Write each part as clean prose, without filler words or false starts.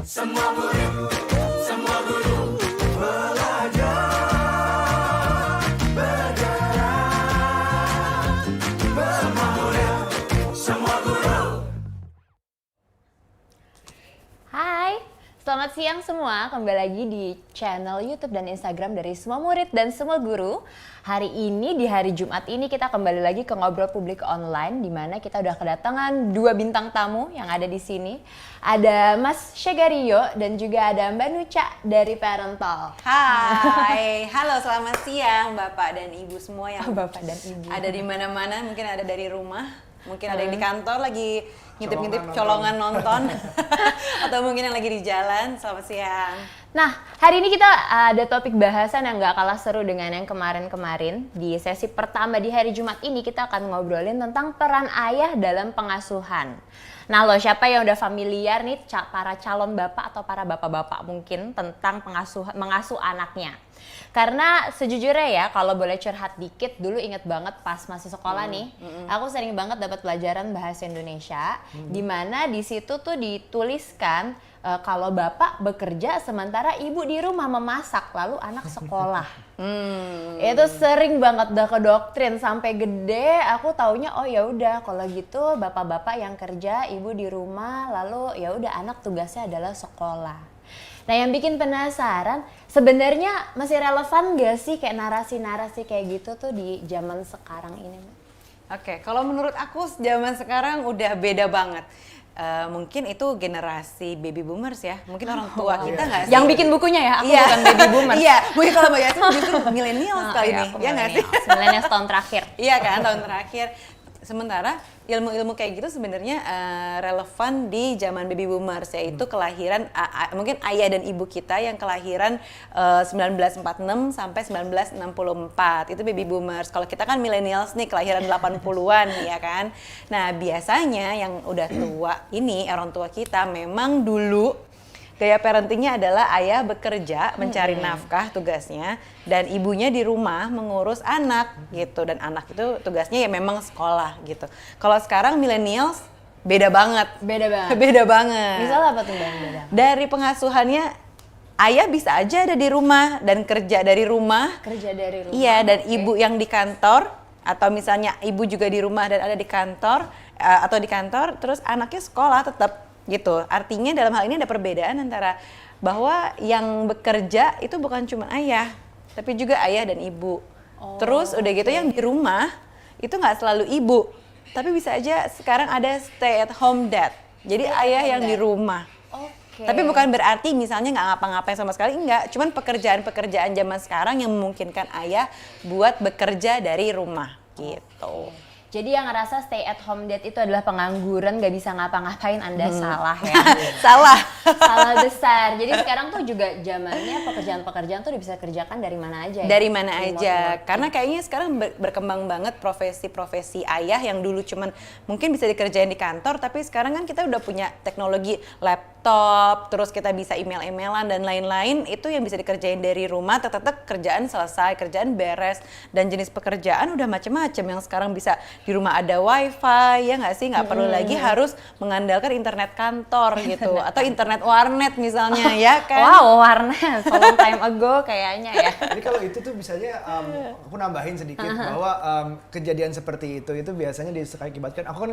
Semua murid, semua guru belajar bergerak. Semua murid, semua guru. Hai, selamat siang semua. Kembali lagi di channel YouTube dan Instagram dari Semua Murid dan Semua Guru. Hari ini di hari Jumat ini kita kembali lagi ke Ngobrol Publik Online, di mana kita udah kedatangan dua bintang tamu yang ada di sini. Ada Mas Syegario dan juga ada Mbak Nucha dari Parental. Hai, halo selamat siang Bapak dan Ibu semua yang Bapak dan Ibu ada di mana-mana, mungkin ada dari rumah, mungkin ada yang di kantor lagi ngintip-ngintip colongan nonton, atau mungkin yang lagi di jalan. Selamat siang. Nah, hari ini kita ada topik bahasan yang gak kalah seru dengan yang kemarin-kemarin. Di sesi pertama di hari Jumat ini kita akan ngobrolin tentang peran ayah dalam pengasuhan. Nah loh, siapa yang udah familiar nih para calon bapak atau para bapak-bapak mungkin tentang mengasuh anaknya. Karena sejujurnya ya, kalau boleh curhat dikit, dulu inget banget pas masih sekolah nih, aku sering banget dapat pelajaran bahasa Indonesia, di mana di situ tuh dituliskan kalau bapak bekerja sementara ibu di rumah memasak, lalu anak sekolah. Itu sering banget udah ke doktrin sampai gede. Aku taunya oh ya udah kalau gitu bapak-bapak yang kerja, ibu di rumah, lalu ya udah anak tugasnya adalah sekolah. Nah yang bikin penasaran, sebenarnya masih relevan gak sih kayak narasi-narasi kayak gitu tuh di zaman sekarang ini? Oke, kalau menurut aku zaman sekarang udah beda banget. Mungkin itu generasi baby boomers ya, mungkin orang tua kita nggak sih? Yang bikin bukunya ya, aku bukan baby boomers. Iya, mungkin kalau Mbak Yasin justru milenial kali ini, ya nggak sih? Milenial tahun terakhir. Iya kan, tahun terakhir. Sementara ilmu-ilmu kayak gitu sebenarnya relevan di zaman baby boomers, yaitu kelahiran mungkin ayah dan ibu kita yang kelahiran 1946 sampai 1964 itu baby boomers. Kalau kita kan millennials nih kelahiran 80-an ya kan. Nah biasanya yang udah tua ini orang tua kita memang dulu gaya parentingnya adalah ayah bekerja mencari nafkah tugasnya dan ibunya di rumah mengurus anak gitu, dan anak itu tugasnya ya memang sekolah gitu. Kalau sekarang millennials beda banget. Beda banget. Beda banget. Misalnya apa tuh Bang? Beda. Dari pengasuhannya ayah bisa aja ada di rumah dan kerja dari rumah. Kerja dari rumah. Iya, dan ibu yang di kantor, atau misalnya ibu juga di rumah dan ada di kantor atau di kantor, terus anaknya sekolah tetap gitu. Artinya dalam hal ini ada perbedaan antara bahwa yang bekerja itu bukan cuma ayah, tapi juga ayah dan ibu. Terus udah gitu yang di rumah itu nggak selalu ibu, tapi bisa aja sekarang ada stay at home dad. Jadi ayah yang di rumah. Tapi bukan berarti misalnya nggak ngapa-ngapain sama sekali, enggak. Cuman pekerjaan-pekerjaan zaman sekarang yang memungkinkan ayah buat bekerja dari rumah gitu. Jadi yang ngerasa stay at home dad itu adalah pengangguran, gak bisa ngapa-ngapain, Anda salah ya. Salah. Salah besar. Jadi sekarang tuh juga zamannya pekerjaan-pekerjaan tuh bisa kerjakan dari mana aja ya? Dari mana aja. Karena kayaknya sekarang berkembang banget profesi-profesi ayah yang dulu cuman mungkin bisa dikerjain di kantor, tapi sekarang kan kita udah punya teknologi laptop, terus kita bisa email-emailan dan lain-lain, itu yang bisa dikerjain dari rumah, tetap kerjaan selesai, kerjaan beres, dan jenis pekerjaan udah macem-macem yang sekarang bisa di rumah ada wifi, ya nggak sih, nggak perlu lagi harus mengandalkan internet kantor gitu, atau internet warnet misalnya, ya kan? Wow, warnet, so long time ago kayaknya ya. Jadi kalau itu tuh biasanya aku nambahin sedikit bahwa kejadian seperti itu biasanya diakibatkan aku kan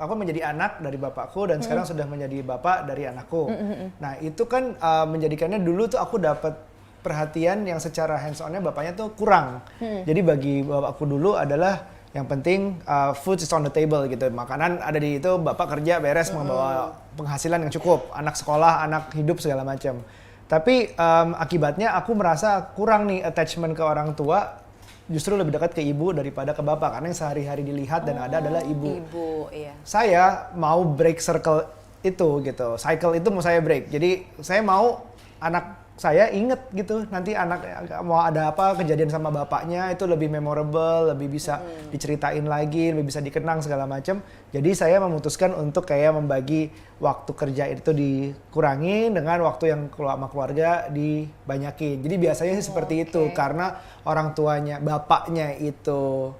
aku menjadi anak dari bapakku dan sekarang sudah menjadi bapak dari anakku. Nah itu kan menjadikannya dulu tuh aku dapat perhatian yang secara hands on-nya bapaknya tuh kurang. Jadi bagi bapakku dulu adalah yang penting food is on the table gitu, makanan ada di itu, bapak kerja beres membawa penghasilan yang cukup, anak sekolah, anak hidup segala macam. Tapi akibatnya aku merasa kurang nih attachment ke orang tua, justru lebih dekat ke ibu daripada ke bapak karena yang sehari-hari dilihat dan ada adalah ibu. Ibu, iya. Saya mau break circle itu gitu, cycle itu mau saya break. Jadi saya mau anak saya inget gitu, nanti anak mau ada apa kejadian sama bapaknya itu lebih memorable, lebih bisa diceritain lagi, lebih bisa dikenang segala macam. Jadi saya memutuskan untuk kayak membagi waktu kerja itu dikurangin dengan waktu yang sama keluarga dibanyakin. Jadi biasanya sih seperti itu, karena orang tuanya, bapaknya itu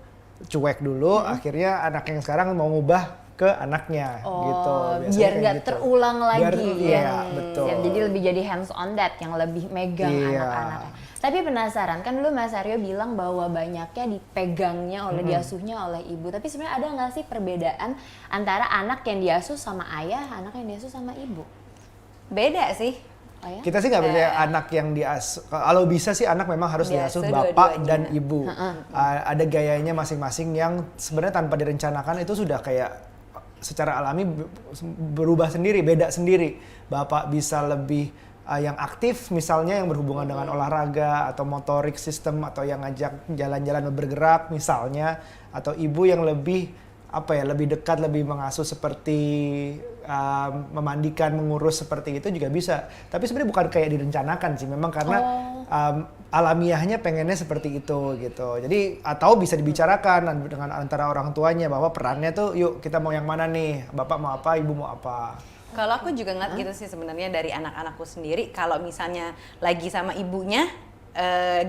cuek dulu, akhirnya anak yang sekarang mau ngubah ke anaknya gitu. Biasanya Biar kayak nggak gitu. terulang lagi. Iya, betul. Ya, jadi lebih jadi hands on that, yang lebih megang Iya. anak-anaknya. Tapi penasaran, kan dulu Mas Aryo bilang bahwa banyaknya dipegangnya oleh diasuhnya oleh ibu. Tapi sebenarnya ada nggak sih perbedaan antara anak yang diasuh sama ayah, anak yang diasuh sama ibu? Beda sih. Oh ya? Kita sih nggak percaya anak yang diasuh. Kalau bisa sih anak memang harus diasuh Diasuh bapak dua-duanya. dan ibu. Ada gayanya masing-masing yang sebenarnya tanpa direncanakan itu sudah kayak secara alami berubah sendiri, beda sendiri. Bapak bisa lebih yang aktif misalnya yang berhubungan dengan olahraga atau motorik sistem atau yang ngajak jalan-jalan bergerak misalnya, atau ibu yang lebih lebih dekat, lebih mengasuh seperti memandikan, mengurus seperti itu juga bisa. Tapi sebenarnya bukan kayak direncanakan sih, memang karena alamiahnya pengennya seperti itu gitu. Jadi atau bisa dibicarakan dengan antara orang tuanya bahwa perannya tuh yuk kita mau yang mana nih, bapak mau apa, ibu mau apa. Kalau aku juga ngeliat gitu sih sebenarnya dari anak-anakku sendiri, kalau misalnya lagi sama ibunya,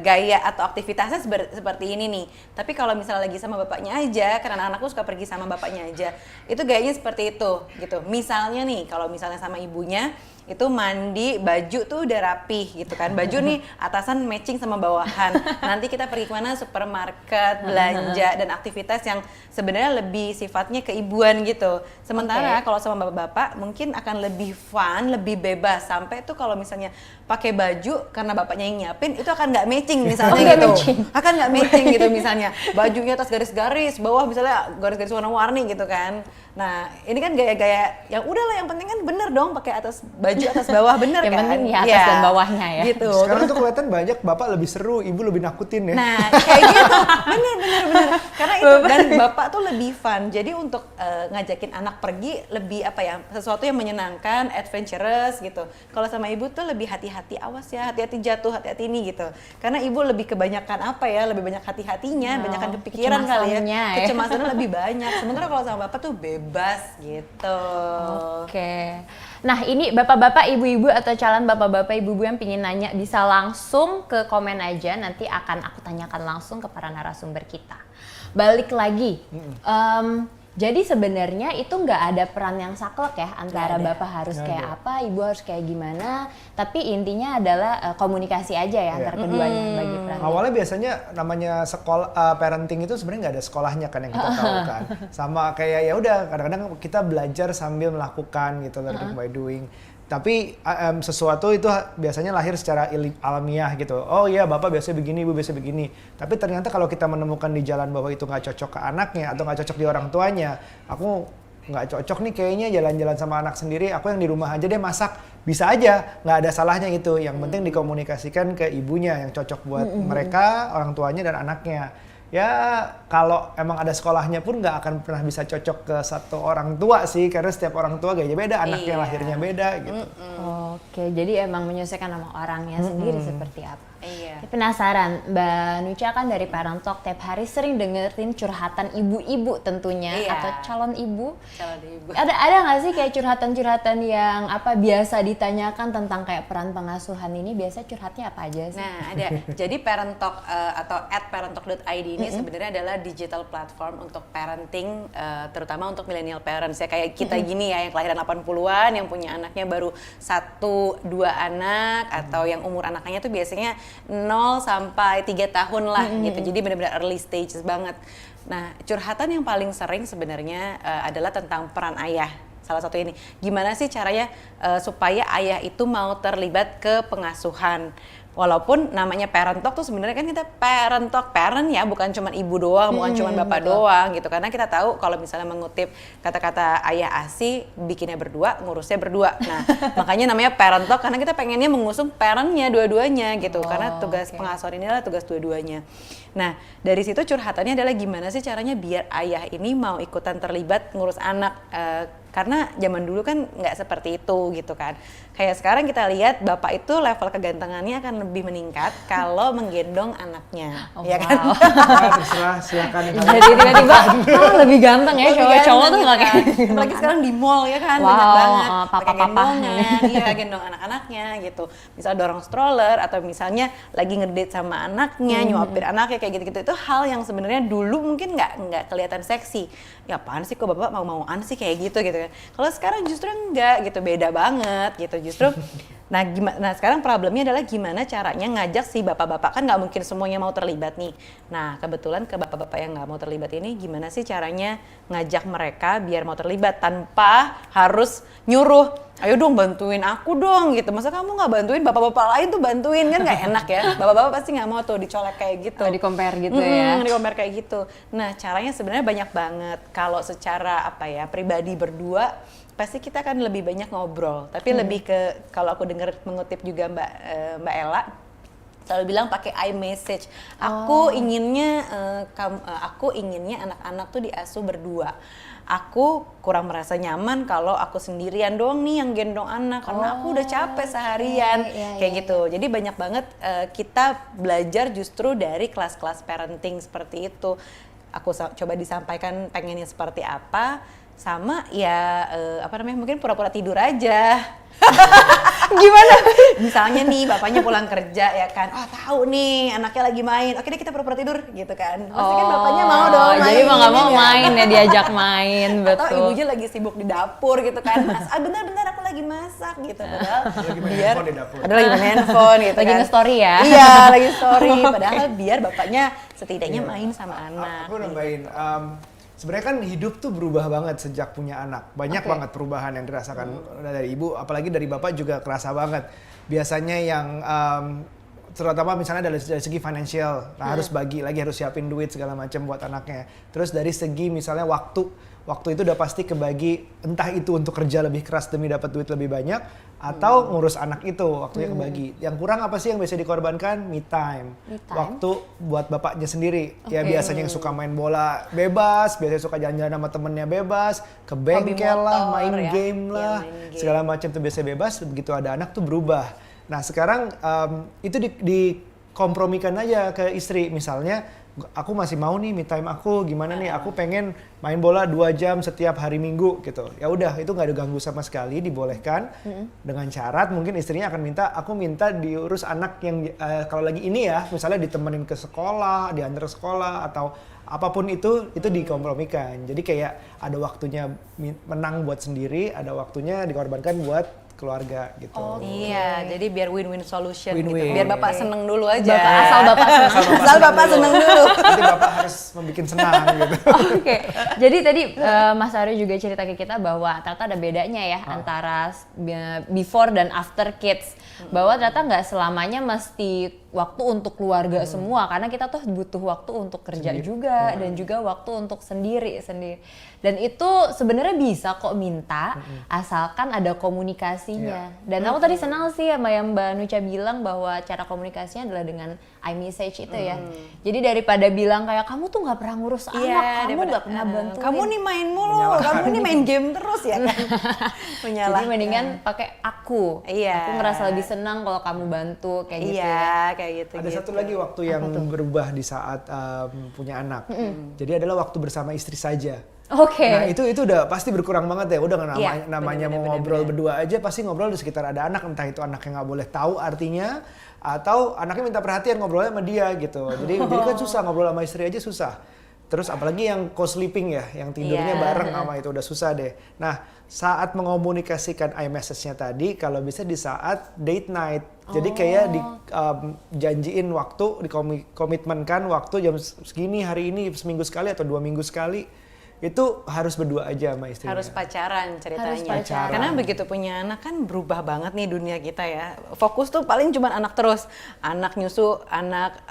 gaya atau aktivitasnya seperti ini nih. Tapi kalau misalnya lagi sama bapaknya aja, karena anak-anakku suka pergi sama bapaknya aja, itu gayanya seperti itu gitu. Misalnya nih, kalau misalnya sama ibunya, itu mandi, baju tuh udah rapih gitu kan. Baju nih atasan matching sama bawahan. Nanti kita pergi kemana, supermarket, belanja, dan aktivitas yang sebenarnya lebih sifatnya keibuan gitu. Sementara kalau sama bapak-bapak mungkin akan lebih fun, lebih bebas. Sampai tuh kalau misalnya pakai baju karena bapaknya yang nyiapin, itu akan nggak matching misalnya gitu. Akan nggak matching gitu misalnya. Bajunya atas garis-garis, bawah misalnya garis-garis warna-warni gitu kan. Nah, ini kan gaya-gaya yang udahlah, yang penting kan bener dong pakai baju atas bawah bener Yang kan. penting ya atas dan bawahnya ya. Gitu. Sekarang tuh kelihatan banyak bapak lebih seru, ibu lebih nakutin ya. Nah, kayak gitu. Bener. Karena itu, dan bapak tuh lebih fun. Jadi untuk ngajakin anak pergi lebih sesuatu yang menyenangkan, adventurous gitu. Kalau sama ibu tuh lebih hati-hati, awas ya, hati-hati jatuh, hati-hati ini gitu. Karena ibu lebih kebanyakan lebih banyak hati-hatinya, banyakan kepikiran kali ya. kecemasannya ya. Kecemasannya lebih banyak. Sementara kalau sama bapak tuh bebas gitu. Oke. Nah, ini bapak-bapak, ibu-ibu atau calon bapak-bapak, ibu-ibu yang pingin nanya bisa langsung ke komen aja, nanti akan aku tanyakan langsung ke para narasumber kita. Balik lagi, jadi sebenarnya itu nggak ada peran yang saklek ya antara bapak harus kayak apa, ibu harus kayak gimana, tapi intinya adalah komunikasi aja ya antara keduanya bagi peran. Awalnya biasanya namanya sekolah parenting itu sebenarnya nggak ada sekolahnya kan yang kita tahu kan. Sama kayak ya udah kadang-kadang kita belajar sambil melakukan gitu, learning by doing. Tapi sesuatu itu biasanya lahir secara alamiah gitu. Oh iya bapak biasanya begini, ibu biasanya begini. Tapi ternyata kalau kita menemukan di jalan bahwa itu nggak cocok ke anaknya atau nggak cocok di orang tuanya, aku nggak cocok nih kayaknya jalan-jalan sama anak sendiri, aku yang di rumah aja deh masak. Bisa aja, nggak ada salahnya itu. Yang penting dikomunikasikan ke ibunya yang cocok buat mereka, orang tuanya dan anaknya. Ya kalau emang ada sekolahnya pun nggak akan pernah bisa cocok ke satu orang tua sih, karena setiap orang tua gayanya beda, anaknya lahirnya beda gitu. Oke, jadi emang menyesuaikan sama orangnya sendiri seperti apa. Iya. Tapi penasaran, Mbak Nucha kan dari Parent Talk tiap hari sering dengerin curhatan ibu-ibu tentunya, Iya. atau calon ibu. Calon ibu. Ada nggak sih kayak curhatan-curhatan yang biasa ditanyakan tentang kayak peran pengasuhan ini? Biasa curhatnya apa aja sih? Nah, ada. Jadi Parent Talk atau @parenttalk.id ini sebenarnya adalah digital platform untuk parenting, terutama untuk millennial parents ya, kayak kita gini ya, yang kelahiran 80-an, yang punya anaknya baru 1-2 anak, atau yang umur anaknya tuh biasanya 0 sampai 3 tahun lah gitu. Jadi benar-benar early stages banget. Nah, curhatan yang paling sering sebenarnya adalah tentang peran ayah. Salah satu ini, gimana sih caranya supaya ayah itu mau terlibat ke pengasuhan. Walaupun namanya Parent Talk tuh sebenarnya kan kita Parent Talk, parent ya, bukan cuma ibu doang, bukan cuma bapak doang gitu. Karena kita tahu kalau misalnya mengutip kata-kata ayah ASI, bikinnya berdua, ngurusnya berdua. Nah, makanya namanya Parent Talk, karena kita pengennya mengusung parentnya dua-duanya gitu. Karena tugas pengasuhan ini adalah tugas dua-duanya. Nah, dari situ curhatannya adalah gimana sih caranya biar ayah ini mau ikutan terlibat ngurus anak. Karena zaman dulu kan nggak seperti itu gitu kan. Kayak sekarang kita lihat bapak itu level kegantengannya akan lebih meningkat kalau menggendong anaknya, ya kan? Nah, terserah, silakan. Jadi tiba-tiba lebih ganteng ya, cowok-cowok tuh nggak kayak apalagi sekarang di mall ya kan, Wow, banyak banget pakai papa-papa. gendongan, iya gendong anak-anaknya gitu. Misal dorong stroller atau misalnya lagi ngedate sama anaknya, nyuapin anaknya kayak gitu-gitu, itu hal yang sebenarnya dulu mungkin nggak kelihatan seksi. ya apaan sih kok bapak mau-mauan sih kayak gitu kan. Kalau sekarang justru enggak gitu, beda banget gitu justru. Nah sekarang problemnya adalah gimana caranya ngajak si bapak-bapak, kan nggak mungkin semuanya mau terlibat nih. Nah kebetulan ke bapak-bapak yang nggak mau terlibat ini gimana sih caranya ngajak mereka biar mau terlibat tanpa harus nyuruh, ayo dong bantuin aku dong gitu. Masa kamu nggak bantuin, bapak-bapak lain tuh bantuin, kan nggak enak ya. Bapak-bapak pasti nggak mau tuh dicolek kayak gitu. di compare gitu ya. Di compare kayak gitu. Nah caranya sebenarnya banyak banget. Kalau secara pribadi berdua pasti kita kan lebih banyak ngobrol, tapi lebih ke, kalau aku dengar mengutip juga Mbak Ella selalu bilang pakai iMessage. Aku inginnya aku inginnya anak-anak tuh diasuh berdua. Aku kurang merasa nyaman kalau aku sendirian doang nih yang gendong anak, karena aku udah capek seharian kayak gitu. Jadi banyak banget kita belajar justru dari kelas-kelas parenting seperti itu. Aku coba disampaikan pengennya seperti apa. Sama ya mungkin pura-pura tidur aja. Gimana? Misalnya nih bapaknya pulang kerja ya kan, tahu nih anaknya lagi main, oke deh kita pura-pura tidur gitu kan. Pasti kan bapaknya mau dong main. Jadi mau nggak mau main ya, diajak main, betul. Atau ibunya lagi sibuk di dapur gitu kan, bentar aku lagi masak gitu, padahal Lagi main biar handphone di dapur. ada lagi main handphone gitu Lagi kan. nge-story ya? Iya lagi story, padahal biar bapaknya setidaknya main sama anak. Aku nambahin, sebenarnya kan hidup tuh berubah banget sejak punya anak. Banyak banget perubahan yang dirasakan dari ibu, apalagi dari bapak juga kerasa banget. Biasanya yang terutama misalnya dari segi financial, harus bagi lagi, harus siapin duit segala macam buat anaknya. Terus dari segi misalnya waktu itu udah pasti kebagi, entah itu untuk kerja lebih keras demi dapat duit lebih banyak, atau ngurus anak itu waktunya kebagi. Yang kurang apa sih yang bisa dikorbankan? Me time. Waktu buat bapaknya sendiri. Ya biasanya yang suka main bola bebas, biasanya suka jalan-jalan sama temennya bebas, ke bengkel lah, main game lah, segala macam tuh biasa bebas. Begitu ada anak tuh berubah. Nah sekarang itu dikompromikan aja ke istri. Misalnya aku masih mau nih me time aku, gimana nih, aku pengen main bola 2 jam setiap hari Minggu gitu. Ya udah, itu nggak diganggu sama sekali, dibolehkan. Dengan syarat mungkin istrinya akan aku minta diurus anak yang kalau lagi ini ya, misalnya ditemenin ke sekolah, diantar sekolah atau apapun itu dikompromikan. Jadi kayak ada waktunya menang buat sendiri, ada waktunya dikorbankan buat keluarga gitu. Iya, jadi biar win-win solution gitu. Win-win. Biar bapak seneng dulu aja. Asal bapak senang. Asal bapak seneng dulu. Nanti bapak harus membuat senang gitu. Oke, jadi tadi Mas Aryo juga cerita ke kita bahwa ternyata ada bedanya ya antara before dan after kids. Bahwa ternyata nggak selamanya mesti waktu untuk keluarga semua, karena kita tuh butuh waktu untuk kerja juga dan juga waktu untuk sendiri. Dan itu sebenarnya bisa kok minta asalkan ada komunikasinya. Dan aku tadi senang sih sama yang Mbak Nucha bilang bahwa cara komunikasinya adalah dengan iMessage itu ya. Jadi daripada bilang kayak kamu tuh nggak pernah ngurus anak, kamu nggak pernah bantuin. Kamu nih main mulu, kamu nih main game terus ya kan. Jadi mendingan pakai aku. Iya. Aku ngerasa lebih senang kalau kamu bantu kayak gitu. Iya, kayak gitu. Ada satu lagi waktu yang berubah di saat punya anak. Jadi adalah waktu bersama istri saja. Oke. Nah itu udah pasti berkurang banget ya. Udah namanya bener, mau ngobrol berdua aja pasti ngobrol di sekitar ada anak. Entah itu anaknya nggak boleh tahu artinya, atau anaknya minta perhatian ngobrolnya sama dia gitu. Jadi kan susah ngobrol sama istri aja susah. Terus apalagi yang co-sleeping ya, yang tidurnya bareng sama itu udah susah deh. Nah saat mengomunikasikan iMessage-nya tadi, kalau bisa di saat date night. Jadi kayak janjiin waktu, dikomitmenkan waktu jam segini hari ini, seminggu sekali atau 2 minggu sekali. Itu harus berdua aja sama istrinya. Harus pacaran ceritanya. Harus pacaran. Karena begitu punya anak kan berubah banget nih dunia kita ya. Fokus tuh paling cuma anak terus. Anak nyusu, anak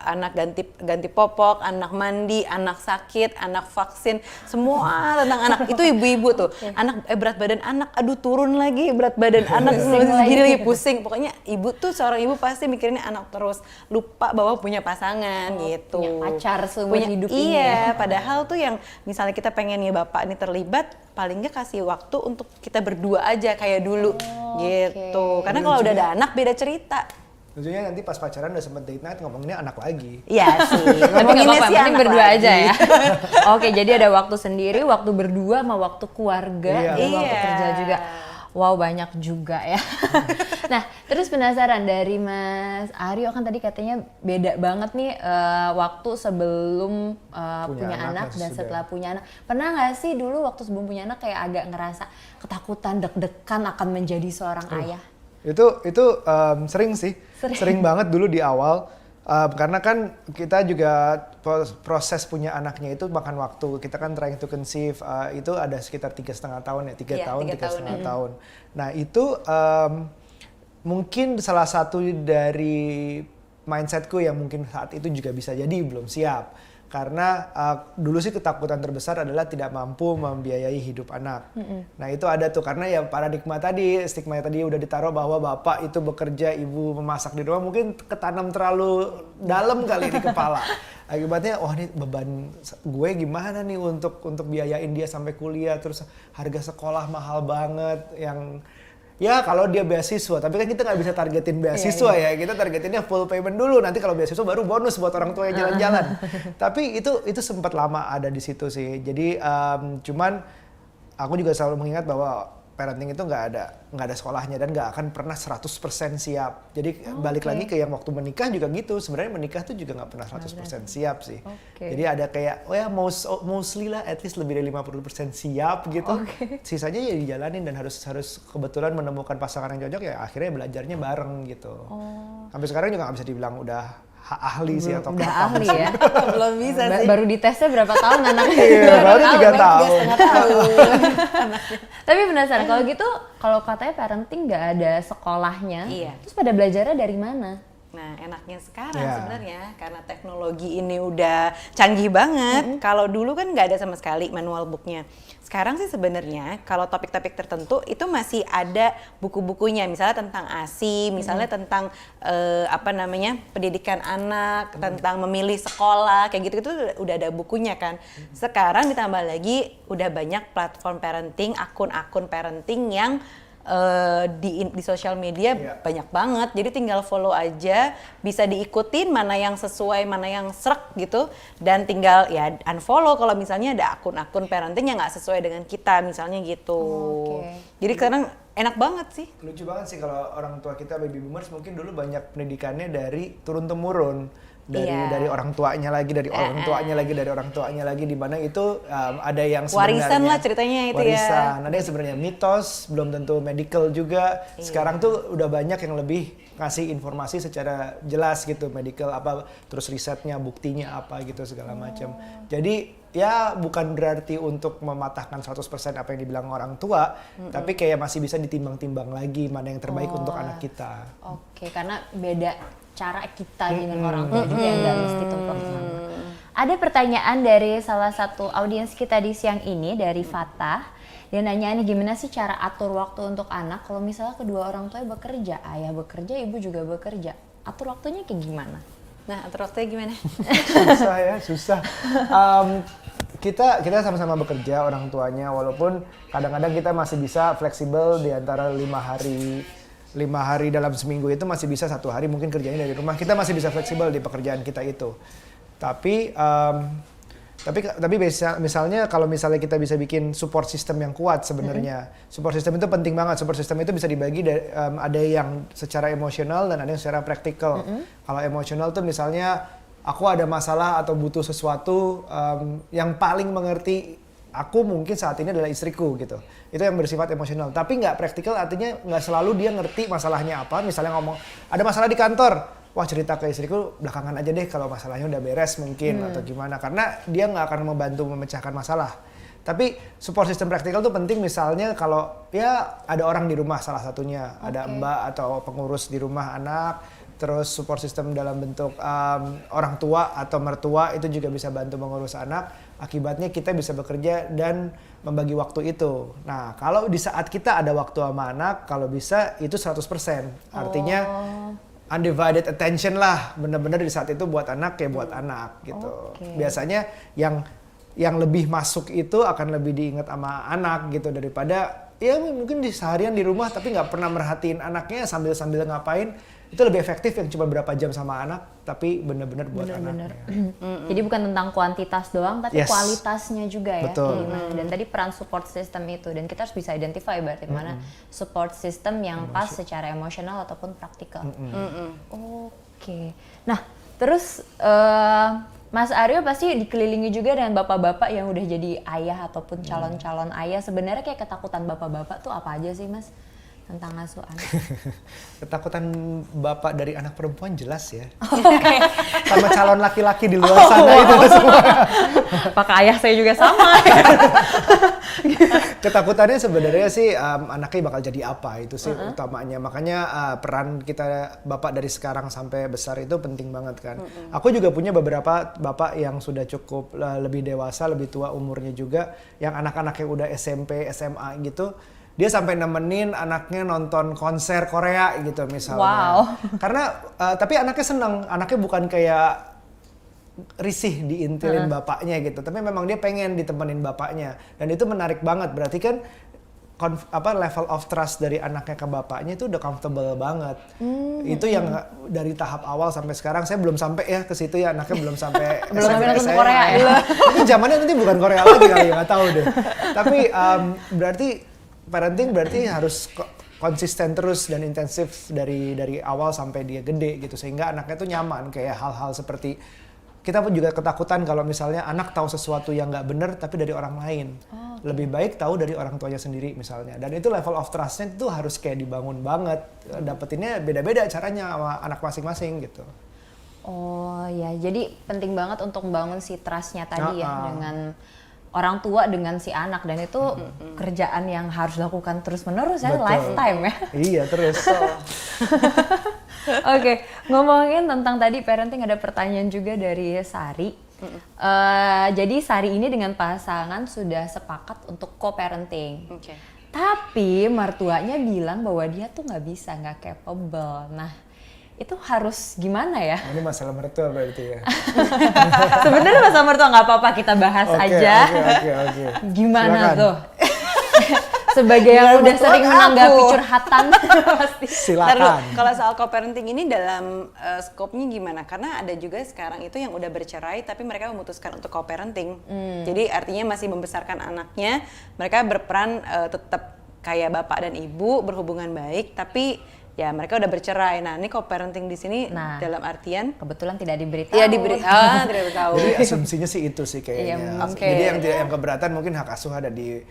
ganti popok, anak mandi, anak sakit, anak vaksin, semua tentang anak. Itu ibu-ibu tuh. Anak berat badan anak, aduh turun lagi berat badan anak jadi lagi pusing. Pokoknya ibu tuh seorang ibu pasti mikirinnya anak terus, lupa bahwa punya pasangan gitu. Punya pacar seumur hidup ini. Iya, padahal tuh yang misalnya kita pengen ya bapak ini terlibat, paling nggak kasih waktu untuk kita berdua aja kayak dulu gitu. Karena kalau udah ada anak beda cerita. Tentunya nanti pas pacaran udah sempet date night ngomonginnya anak lagi. Iya sih. Tapi nggak apa-apa, sih penting anak berdua lagi. aja ya. Oke, jadi ada waktu sendiri, waktu berdua, sama waktu keluarga, dan waktu kerja juga. Wow, banyak juga ya. Nah, terus penasaran dari Mas Aryo, kan tadi katanya beda banget nih waktu sebelum punya anak dan sudah. setelah punya anak. Pernah nggak sih dulu waktu sebelum punya anak kayak agak ngerasa ketakutan, deg-degan akan menjadi seorang ayah? Itu sering sih, sering banget dulu di awal. Karena kan kita juga proses punya anaknya itu makan waktu. Kita kan trying to conceive itu ada sekitar 3,5 tahun ya, 3 Iya, tahun, 3 3,5 tahun. Nah itu mungkin salah satu dari mindsetku yang mungkin saat itu juga bisa jadi belum siap. Karena dulu sih ketakutan terbesar adalah tidak mampu membiayai hidup anak. Nah itu ada tuh, karena ya paradigma tadi, stigma tadi udah ditaruh bahwa bapak itu bekerja, ibu memasak di rumah, mungkin ketanam terlalu dalam kali di kepala. Akibatnya, wah ini beban gue gimana nih untuk biayain dia sampai kuliah, terus harga sekolah mahal banget yang... Ya kalau dia beasiswa, tapi kan kita nggak bisa targetin beasiswa ya, kita targetinnya full payment dulu, nanti kalau beasiswa baru bonus buat orang tua yang jalan-jalan. Tapi itu sempat lama ada di situ sih, jadi cuman aku juga selalu mengingat bahwa parenting itu nggak ada sekolahnya dan nggak akan pernah 100% siap. Jadi balik lagi ke yang waktu menikah juga gitu, sebenarnya menikah tuh juga nggak pernah 100% siap sih. Jadi ada kayak, oh ya mostly lah, at least lebih dari 50% siap gitu. Sisanya ya dijalanin dan harus kebetulan menemukan pasangan yang cocok ya akhirnya belajarnya bareng gitu. Sampai sekarang juga nggak bisa dibilang udah ahli sih atau Udah ahli ya. Belum bisa sih. Baru ditesnya berapa tahun anaknya? Iya, baru 3 tahun. Tapi penasaran, kalau gitu, kalau katanya parenting nggak ada sekolahnya, Iya. terus pada belajarnya dari mana? Nah, enaknya sekarang Ya. sebenarnya karena teknologi ini udah canggih banget. Kalau dulu kan nggak ada sama sekali manual booknya. Sekarang sih sebenarnya kalau topik-topik tertentu itu masih ada buku-bukunya. Misalnya tentang ASI, misalnya tentang pendidikan anak, tentang memilih sekolah, kayak gitu-gitu udah ada bukunya kan. Sekarang ditambah lagi udah banyak platform parenting, akun-akun parenting yang di sosial media banyak banget, jadi tinggal follow aja, bisa diikutin mana yang sesuai, mana yang srek gitu, dan tinggal ya unfollow kalau misalnya ada akun-akun parenting yang nggak sesuai dengan kita misalnya gitu. Jadi sekarang enak banget sih. Lucu banget sih kalau orang tua kita baby boomers mungkin dulu banyak pendidikannya dari turun temurun, dari orang tuanya lagi, dari orang tuanya lagi, dari orang tuanya lagi, di mana itu ada yang sebenarnya Warisan lah ceritanya itu warisan. ya. Ada yang sebenarnya mitos, belum tentu medical juga. Sekarang tuh udah banyak yang lebih ngasih informasi secara jelas gitu, medical apa, terus risetnya, buktinya apa gitu segala macam. Jadi ya bukan berarti untuk mematahkan 100% apa yang dibilang orang tua, tapi kayak masih bisa ditimbang-timbang lagi mana yang terbaik untuk anak kita. Oke, karena beda cara kita dengan orang tua juga yang nggak mesti tumplek sama. Ada pertanyaan dari salah satu audiens kita di siang ini, dari Fatah. Dia nanya, ini gimana sih cara atur waktu untuk anak kalau misalnya kedua orang tuanya bekerja, ayah bekerja, ibu juga bekerja. Atur waktunya kayak gimana? Nah, atur waktunya gimana? Susah ya, susah. Kita sama-sama bekerja orang tuanya, walaupun kadang-kadang kita masih bisa fleksibel di antara 5 hari dalam seminggu itu masih bisa 1 hari mungkin kerjanya dari rumah. Kita masih bisa fleksibel di pekerjaan kita itu. Tapi misalnya kalau misalnya kita bisa bikin support system yang kuat sebenarnya. Support system itu penting banget. Support system itu bisa dibagi ada yang secara emosional dan ada yang secara praktikal. Kalau emosional tuh misalnya aku ada masalah atau butuh sesuatu, yang paling mengerti aku mungkin saat ini adalah istriku gitu. Itu yang bersifat emosional. Tapi nggak praktikal, artinya nggak selalu dia ngerti masalahnya apa. Misalnya ngomong, ada masalah di kantor. Wah, cerita ke istriku belakangan aja deh kalau masalahnya udah beres mungkin atau gimana. Karena dia nggak akan membantu memecahkan masalah. Tapi support system praktikal tuh penting, misalnya kalau ya ada orang di rumah salah satunya. Ada mbak atau pengurus di rumah anak. Terus support system dalam bentuk orang tua atau mertua itu juga bisa bantu mengurus anak. Akibatnya kita bisa bekerja dan membagi waktu itu. Nah, kalau di saat kita ada waktu sama anak, kalau bisa itu 100%. Artinya undivided attention lah. Bener-bener di saat itu buat anak ya buat anak gitu. Biasanya yang lebih masuk itu akan lebih diingat sama anak gitu daripada ya mungkin di seharian di rumah tapi nggak pernah merhatiin anaknya sambil ngapain, itu lebih efektif yang cuma berapa jam sama anak tapi bener-bener buat Bener-bener. anaknya. Jadi bukan tentang kuantitas doang, tapi Yes. kualitasnya juga ya. Betul. Gimana. Dan tadi peran support system itu, dan kita harus bisa identify berarti mana support system yang pas secara emosional ataupun praktikal. Oke. Nah, terus Mas Aryo pasti dikelilingi juga dengan bapak-bapak yang udah jadi ayah ataupun calon-calon ayah. Sebenarnya kayak ketakutan bapak-bapak tuh apa aja sih, Mas? Tentang ngasuh anak. Ketakutan bapak dari anak perempuan jelas ya. Sama calon laki-laki di luar sana itu semua. Apakah ayah saya juga sama? Ketakutannya sebenarnya sih anaknya bakal jadi apa itu sih utamanya. Makanya peran kita bapak dari sekarang sampai besar itu penting banget kan. Aku juga punya beberapa bapak yang sudah cukup lebih dewasa, lebih tua umurnya juga, yang anak-anaknya udah SMP, SMA gitu. Dia sampai nemenin anaknya nonton konser Korea gitu misalnya. Wow. Karena tapi anaknya seneng, anaknya bukan kayak risih diintilin bapaknya gitu, tapi memang dia pengen ditemenin bapaknya, dan itu menarik banget. Berarti kan level of trust dari anaknya ke bapaknya itu udah comfortable banget. Itu yang dari tahap awal sampai sekarang. Saya belum sampai ya ke situ ya, anaknya belum sampai Belum sampai nonton saya. Korea ya. Mungkin zamannya nanti bukan Korea lagi kali ya, nggak tahu deh. Tapi berarti parenting berarti harus konsisten terus dan intensif dari awal sampai dia gede gitu, sehingga anaknya tuh nyaman. Kayak hal-hal seperti kita pun juga ketakutan kalau misalnya anak tahu sesuatu yang nggak benar tapi dari orang lain. Lebih baik tahu dari orang tuanya sendiri misalnya. Dan itu level of trust-nya itu harus kayak dibangun banget. Dapetinnya beda-beda caranya sama anak masing-masing gitu. Oh ya, jadi penting banget untuk membangun si trust-nya tadi ya, dengan orang tua dengan si anak, dan itu kerjaan yang harus dilakukan terus-menerus ya, Betul. lifetime ya. Iya terus. Oke, ngomongin tentang tadi parenting, ada pertanyaan juga dari Sari. Jadi Sari ini dengan pasangan sudah sepakat untuk co-parenting. Oke. Tapi mertuanya bilang bahwa dia tuh nggak bisa, nggak capable. Nah, itu harus gimana ya? Ini masalah mertua berarti ya. Sebenarnya masalah mertua nggak apa-apa, kita bahas aja. Oke. Gimana Silakan. tuh? Sebagai yang udah sering menanggapi curhatan pasti. Ntar dulu, Silakan. kalau soal co-parenting ini dalam skopnya gimana? Karena ada juga sekarang itu yang udah bercerai tapi mereka memutuskan untuk co-parenting. Jadi artinya masih membesarkan anaknya, mereka berperan tetap kayak bapak dan ibu, berhubungan baik, tapi ya mereka udah bercerai. Nah, ini co-parenting di sini dalam artian Kebetulan tidak diberitahu. ya tidak tahu. Jadi asumsinya sih itu sih kayaknya. Iya, mungkin. Jadi yang keberatan mungkin hak asuh ada di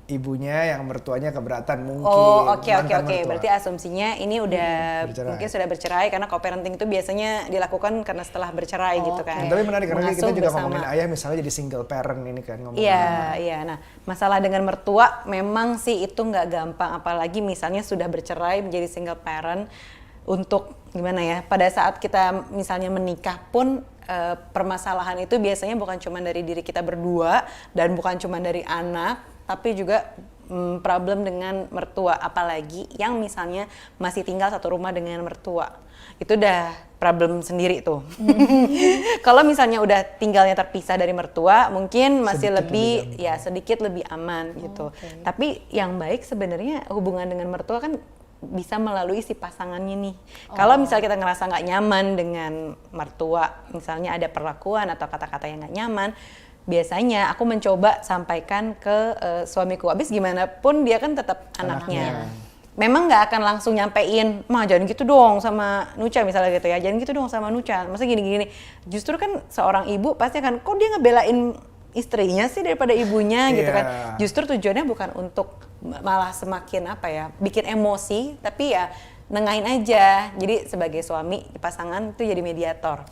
ibunya, yang mertuanya keberatan mungkin. Oh, oke. mantan mertua. Berarti asumsinya ini udah bercerai. mungkin sudah bercerai, karena co-parenting itu biasanya dilakukan karena setelah bercerai gitu kan. Tapi menarik karena kita Mengasuh juga bersama. ngomongin ayah misalnya jadi single parent ini kan ngomongin. Iya. Nah, masalah dengan mertua memang sih itu nggak gampang, apalagi misalnya sudah bercerai menjadi single parent. Untuk gimana ya? Pada saat kita misalnya menikah pun permasalahan itu biasanya bukan cuma dari diri kita berdua dan bukan cuma dari anak, tapi juga problem dengan mertua, apalagi yang misalnya masih tinggal satu rumah dengan mertua. Itu udah problem sendiri tuh. Kalau misalnya udah tinggalnya terpisah dari mertua, mungkin masih sedikit lebih aman gitu. Okay. Tapi yang baik sebenarnya hubungan dengan mertua kan bisa melalui si pasangannya nih. Kalau misalnya kita ngerasa nggak nyaman dengan mertua, misalnya ada perlakuan atau kata-kata yang nggak nyaman, biasanya aku mencoba sampaikan ke suamiku. Abis gimana pun dia kan tetap anaknya. Memang nggak akan langsung nyampein, "Ma, jangan gitu dong sama Nucha," misalnya gitu ya. "Jangan gitu dong sama Nucha. Masa gini-gini." Justru kan seorang ibu pasti akan, kok dia ngebelain istrinya sih daripada ibunya gitu kan. Justru tujuannya bukan untuk malah semakin bikin emosi, tapi ya nengahin aja. Jadi sebagai suami, pasangan itu jadi mediator.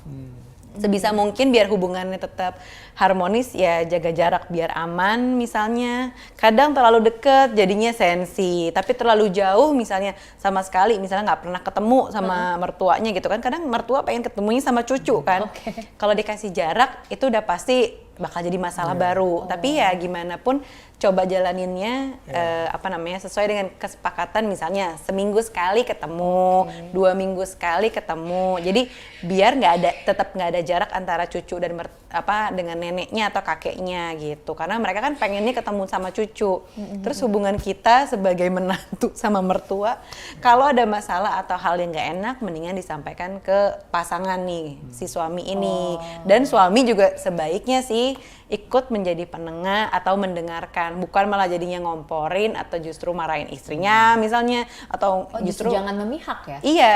Sebisa mungkin biar hubungannya tetap harmonis, ya jaga jarak biar aman misalnya. Kadang terlalu deket jadinya sensi, tapi terlalu jauh misalnya sama sekali misalnya nggak pernah ketemu sama mertuanya gitu kan. Kadang mertua pengen ketemunya sama cucu kan. Kalau dikasih jarak itu udah pasti bakal jadi masalah baru. Tapi ya gimana pun coba jalaninnya sesuai dengan kesepakatan, misalnya seminggu sekali ketemu, 2 minggu sekali ketemu. Jadi biar tetap nggak ada jarak antara cucu dan dengan neneknya atau kakeknya gitu. Karena mereka kan pengennya ketemu sama cucu. Terus hubungan kita sebagai menantu sama mertua, kalau ada masalah atau hal yang nggak enak, mendingan disampaikan ke pasangan nih, si suami ini. Dan suami juga sebaiknya sih ikut menjadi penengah atau mendengarkan, bukan malah jadinya ngomporin atau justru marahin istrinya misalnya, atau justru jangan memihak ya. Iya,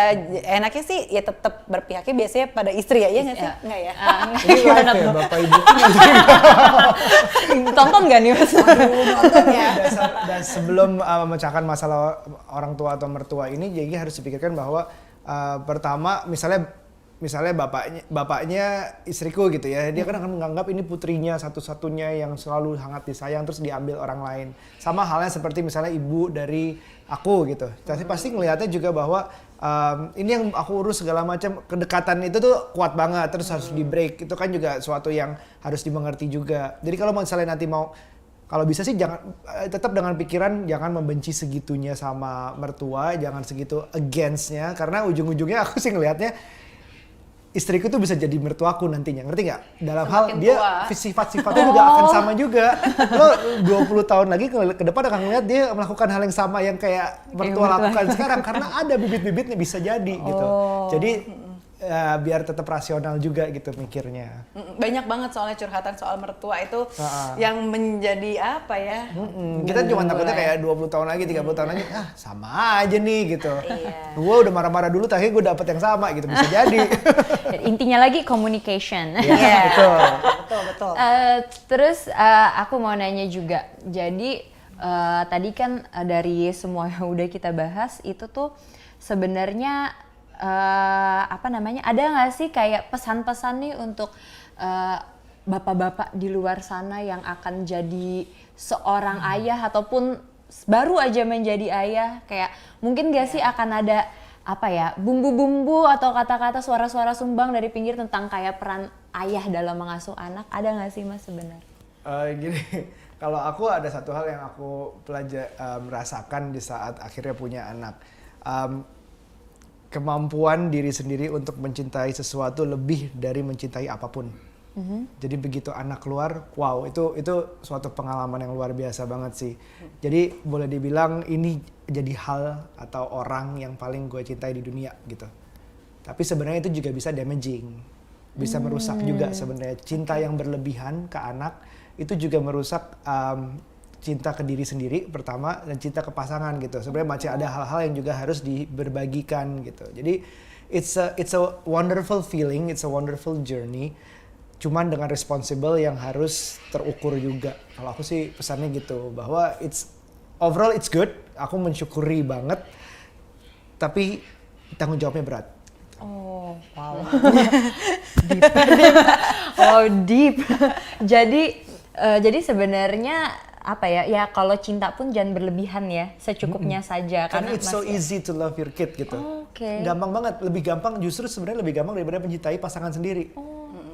enaknya sih ya tetap berpihaknya biasanya pada istri ya, iya nggak sih? Nggak ya? Ini live ya Bapak Ibu. Tonton gak nih Mas? Dan sebelum memecahkan masalah orang tua atau mertua ini, jadi harus dipikirkan bahwa pertama misalnya bapaknya istriku gitu ya, dia kan akan menganggap ini putrinya satu-satunya yang selalu sangat disayang, terus diambil orang lain. Sama halnya seperti misalnya ibu dari aku gitu, tapi pasti ngelihatnya juga bahwa ini yang aku urus segala macam, kedekatan itu tuh kuat banget, terus harus di break. Itu kan juga suatu yang harus dimengerti juga. Jadi kalau misalnya nanti kalau bisa sih tetap dengan pikiran jangan membenci segitunya sama mertua, jangan segitu against-nya, karena ujung-ujungnya aku sih ngelihatnya istriku tuh bisa jadi mertuaku nantinya, ngerti nggak? Dalam Semakin hal dia tua. sifat-sifatnya juga akan sama juga. Lo 20 tahun lagi ke depan akan ngeliat dia melakukan hal yang sama yang kayak mertua lakukan sekarang, karena ada bibit-bibitnya bisa jadi gitu. Jadi biar tetap rasional juga gitu mikirnya. Banyak banget soalnya curhatan soal mertua itu yang menjadi apa ya? Kita cuma takutnya kayak 20 tahun lagi, 30 tahun lagi, sama aja nih gitu. Gue udah marah-marah dulu, tapi gue dapet yang sama gitu, bisa jadi. Intinya lagi communication. Iya, betul. Terus aku mau nanya juga, jadi tadi kan dari semua yang udah kita bahas itu tuh sebenarnya ada nggak sih kayak pesan-pesan nih untuk bapak-bapak di luar sana yang akan jadi seorang ayah ataupun baru aja menjadi ayah, kayak mungkin nggak sih akan ada bumbu-bumbu atau kata-kata suara-suara sumbang dari pinggir tentang kayak peran ayah dalam mengasuh anak, ada nggak sih Mas sebenarnya? Gini, kalau aku ada satu hal yang aku merasakan di saat akhirnya punya anak. Kemampuan diri sendiri untuk mencintai sesuatu lebih dari mencintai apapun. Jadi begitu anak keluar, wow, itu suatu pengalaman yang luar biasa banget sih. Jadi boleh dibilang ini jadi hal atau orang yang paling gue cintai di dunia gitu. Tapi sebenarnya itu juga bisa damaging, bisa merusak juga sebenarnya. Cinta yang berlebihan ke anak itu juga merusak cinta ke diri sendiri pertama, dan cinta ke pasangan gitu. Sebenarnya masih ada hal-hal yang juga harus diberbagikan gitu. Jadi it's a wonderful feeling, it's a wonderful journey. Cuman dengan responsible yang harus terukur juga. Kalau aku sih pesannya gitu, bahwa overall it's good. Aku mensyukuri banget. Tapi tanggung jawabnya berat. Oh, wow. Deep. Oh, deep. Jadi sebenarnya ya kalau cinta pun jangan berlebihan ya, secukupnya saja. Karena it's so easy to love your kid gitu. Oke. Gampang banget, sebenarnya lebih gampang daripada mencintai pasangan sendiri.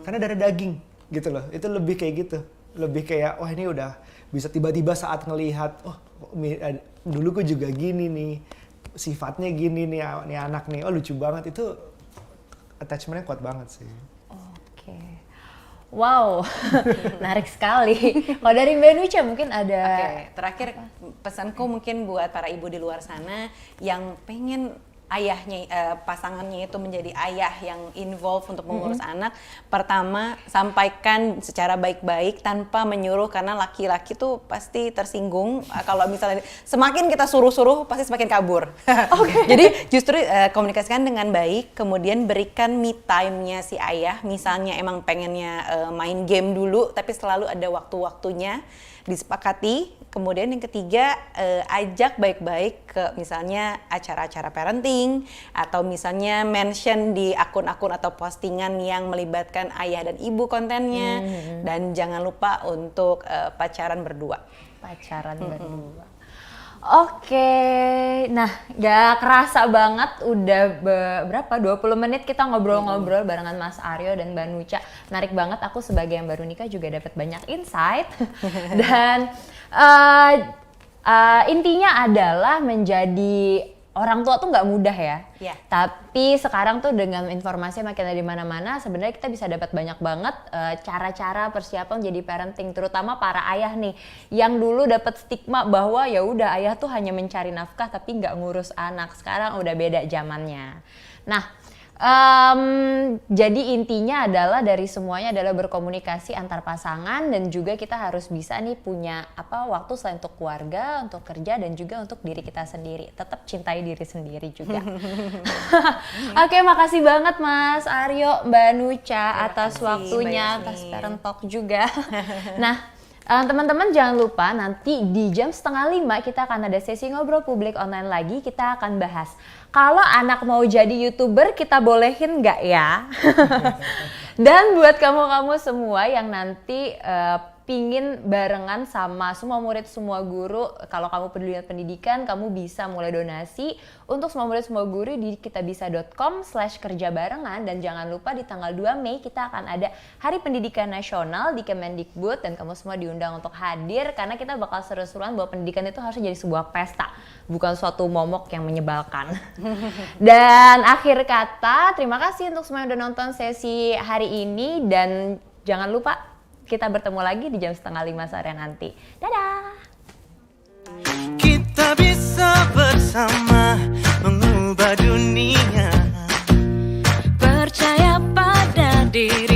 Karena darah daging gitu loh, itu lebih kayak gitu. Lebih kayak, wah ini udah bisa tiba-tiba saat ngelihat, dulu gue juga gini nih, sifatnya gini nih anak nih, lucu banget, itu attachment-nya kuat banget sih. Oke. Wow, menarik sekali. Kalau dari Mbak Nucha mungkin ada... Oke, terakhir pesanku mungkin buat para ibu di luar sana yang pengen pasangannya itu menjadi ayah yang involved untuk mengurus anak. Pertama, sampaikan secara baik-baik tanpa menyuruh, karena laki-laki tuh pasti tersinggung kalau misalnya semakin kita suruh-suruh pasti semakin kabur. Jadi justru komunikasikan dengan baik, kemudian berikan me time-nya si ayah. Misalnya emang pengennya main game dulu, tapi selalu ada waktu-waktunya, disepakati. Kemudian yang ketiga, ajak baik-baik ke misalnya acara-acara parenting, atau misalnya mention di akun-akun atau postingan yang melibatkan ayah dan ibu kontennya. Dan jangan lupa untuk pacaran berdua. Pacaran berdua. Oke, nah gak kerasa banget udah berapa 20 menit kita ngobrol-ngobrol barengan Mas Aryo dan Mbak Nucha. Menarik banget, aku sebagai yang baru nikah juga dapat banyak insight. Dan intinya adalah menjadi orang tua tuh nggak mudah ya. Iya. Tapi sekarang tuh dengan informasi makin ada di mana-mana, sebenarnya kita bisa dapat banyak banget cara-cara persiapan jadi parenting, terutama para ayah nih yang dulu dapat stigma bahwa ya udah ayah tuh hanya mencari nafkah tapi nggak ngurus anak. Sekarang udah beda zamannya. Nah, jadi intinya adalah dari semuanya adalah berkomunikasi antar pasangan dan juga kita harus bisa nih punya waktu selain untuk keluarga, untuk kerja dan juga untuk diri kita sendiri. Tetap cintai diri sendiri juga. Oke, makasih banget Mas Aryo, Mbak Nucha atas waktunya, atas Parent Talk juga. Nah, teman-teman jangan lupa nanti di jam 4:30 kita akan ada sesi ngobrol publik online lagi. Kita akan bahas kalau anak mau jadi YouTuber kita bolehin nggak ya? Dan buat kamu-kamu semua yang nanti pingin barengan sama semua murid, semua guru, kalau kamu peduli dengan pendidikan, kamu bisa mulai donasi untuk semua murid, semua guru di kitabisa.com/kerja barengan. Dan jangan lupa di tanggal 2 Mei kita akan ada Hari Pendidikan Nasional di Kemendikbud dan kamu semua diundang untuk hadir karena kita bakal seru-seruan bahwa pendidikan itu harus jadi sebuah pesta, bukan suatu momok yang menyebalkan. Dan akhir kata, terima kasih untuk semua yang udah nonton sesi hari ini dan jangan lupa kita bertemu lagi di jam 4:30 sore nanti. Dadah! Kita bisa bersama mengubah dunia. Percaya pada diri.